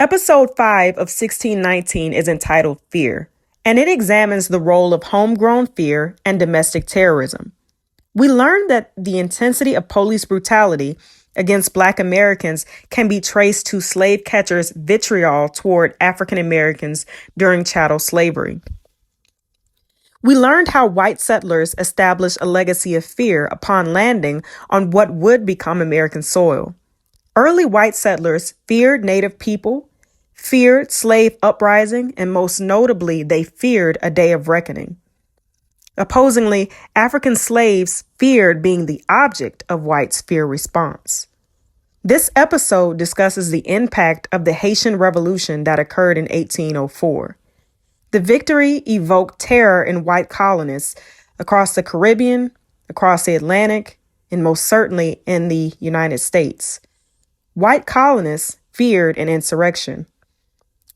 Episode 5 of 1619 is entitled Fear, and it examines the role of homegrown fear and domestic terrorism. We learned that the intensity of police brutality against Black Americans can be traced to slave catchers' vitriol toward African Americans during chattel slavery. We learned how white settlers established a legacy of fear upon landing on what would become American soil. Early white settlers feared Native people, feared slave uprising, and most notably, they feared a day of reckoning. Opposingly, African slaves feared being the object of whites' fear response. This episode discusses the impact of the Haitian Revolution that occurred in 1804. The victory evoked terror in white colonists across the Caribbean, across the Atlantic, and most certainly in the United States. White colonists feared an insurrection.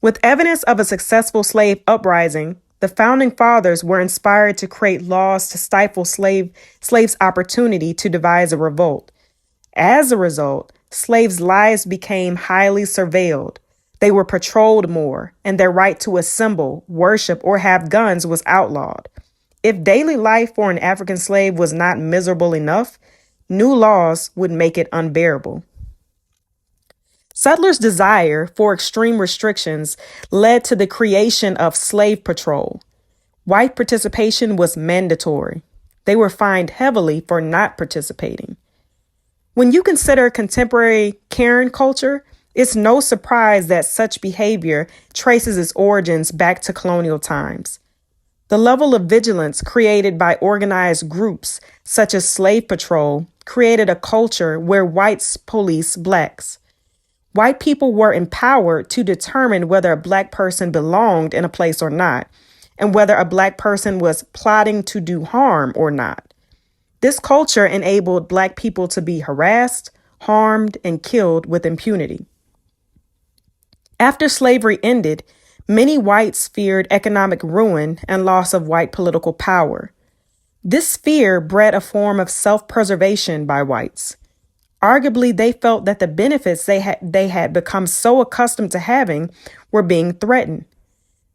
With evidence of a successful slave uprising, the founding fathers were inspired to create laws to stifle slaves' opportunity to devise a revolt. As a result, slaves' lives became highly surveilled. They were patrolled more, and their right to assemble, worship, or have guns was outlawed. If daily life for an African slave was not miserable enough, new laws would make it unbearable. Settlers' desire for extreme restrictions led to the creation of slave patrol. White participation was mandatory. They were fined heavily for not participating. When you consider contemporary Karen culture, it's no surprise that such behavior traces its origins back to colonial times. The level of vigilance created by organized groups, such as slave patrol, created a culture where whites police blacks. White people were empowered to determine whether a Black person belonged in a place or not, and whether a Black person was plotting to do harm or not. This culture enabled Black people to be harassed, harmed, and killed with impunity. After slavery ended, many whites feared economic ruin and loss of white political power. This fear bred a form of self-preservation by whites. Arguably, they felt that the benefits they had become so accustomed to having were being threatened.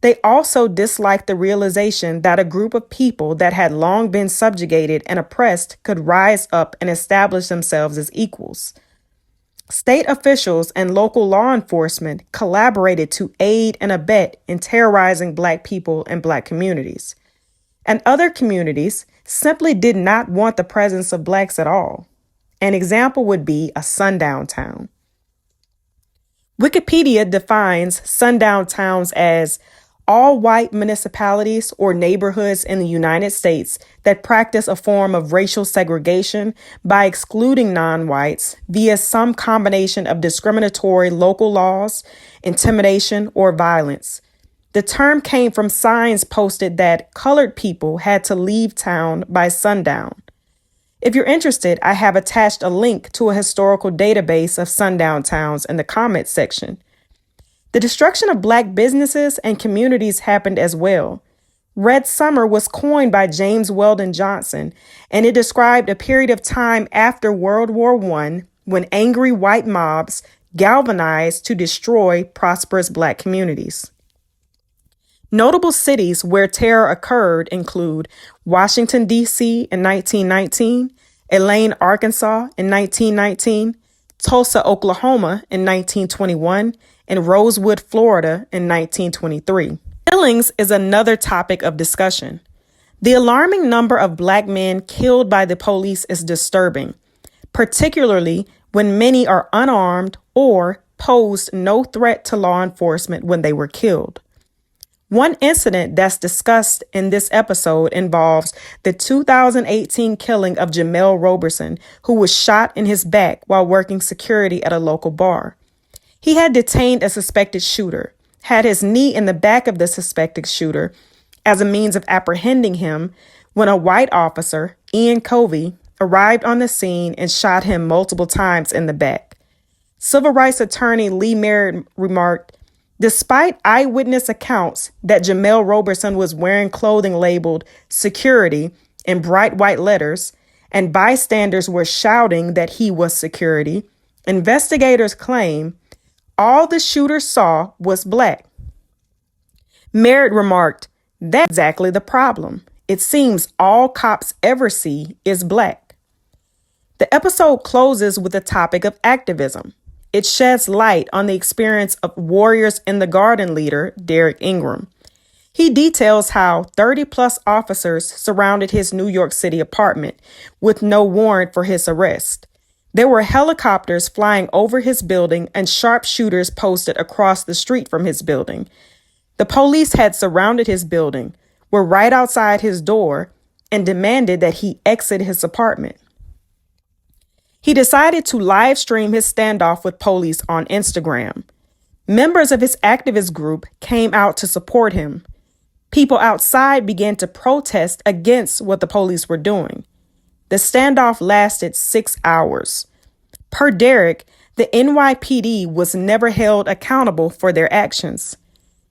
They also disliked the realization that a group of people that had long been subjugated and oppressed could rise up and establish themselves as equals. State officials and local law enforcement collaborated to aid and abet in terrorizing Black people and Black communities. And other communities simply did not want the presence of Blacks at all. An example would be a sundown town. Wikipedia defines sundown towns as all white municipalities or neighborhoods in the United States that practice a form of racial segregation by excluding non-whites via some combination of discriminatory local laws, intimidation, or violence. The term came from signs posted that colored people had to leave town by sundown. If you're interested, I have attached a link to a historical database of sundown towns in the comments section. The destruction of Black businesses and communities happened as well. Red Summer was coined by James Weldon Johnson, and it described a period of time after World War I when angry white mobs galvanized to destroy prosperous Black communities. Notable cities where terror occurred include Washington, D.C. in 1919, Elaine, Arkansas in 1919, Tulsa, Oklahoma in 1921, and Rosewood, Florida in 1923. Killings is another topic of discussion. The alarming number of Black men killed by the police is disturbing, particularly when many are unarmed or posed no threat to law enforcement when they were killed. One incident that's discussed in this episode involves the 2018 killing of Jamel Roberson, who was shot in his back while working security at a local bar. He had detained a suspected shooter, had his knee in the back of the suspected shooter as a means of apprehending him when a white officer, Ian Covey, arrived on the scene and shot him multiple times in the back. Civil rights attorney Lee Merritt remarked, "Despite eyewitness accounts that Jamel Roberson was wearing clothing labeled security in bright white letters, and bystanders were shouting that he was security, investigators claim all the shooter saw was black. Merritt remarked, "That's exactly the problem. It seems all cops ever see is black." The episode closes with the topic of activism. It sheds light on the experience of Warriors in the Garden leader, Derek Ingram. He details how 30-plus officers surrounded his New York City apartment with no warrant for his arrest. There were helicopters flying over his building and sharpshooters posted across the street from his building. The police had surrounded his building, were right outside his door, and demanded that he exit his apartment. He decided to live stream his standoff with police on Instagram. Members of his activist group came out to support him. People outside began to protest against what the police were doing. The standoff lasted 6 hours. Per Derek, the NYPD was never held accountable for their actions.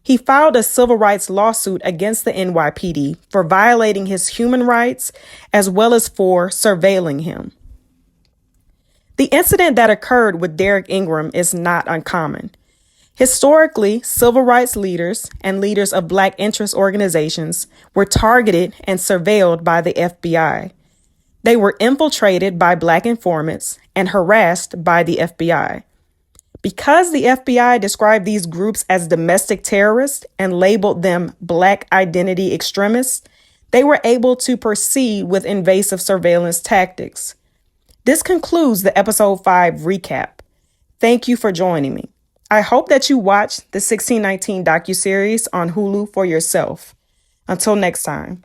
He filed a civil rights lawsuit against the NYPD for violating his human rights as well as for surveilling him. The incident that occurred with Derek Ingram is not uncommon. Historically, civil rights leaders and leaders of Black interest organizations were targeted and surveilled by the FBI. They were infiltrated by Black informants and harassed by the FBI. Because the FBI described these groups as domestic terrorists and labeled them Black identity extremists, they were able to proceed with invasive surveillance tactics. This concludes the episode 5 recap. Thank you for joining me. I hope that you watch the 1619 docuseries on Hulu for yourself. Until next time.